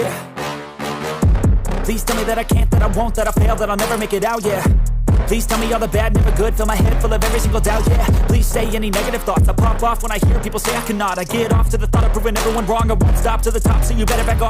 yeah. Please tell me that I can't, that I won't, that I fail, that I'll never make it out, yeah. Please tell me all the bad, never good, fill my head full of every single doubt, yeah. Please say any negative thoughts, I pop off when I hear people say I cannot. I get off to the thought of proving everyone wrong, I won't stop to the top, so you better back off.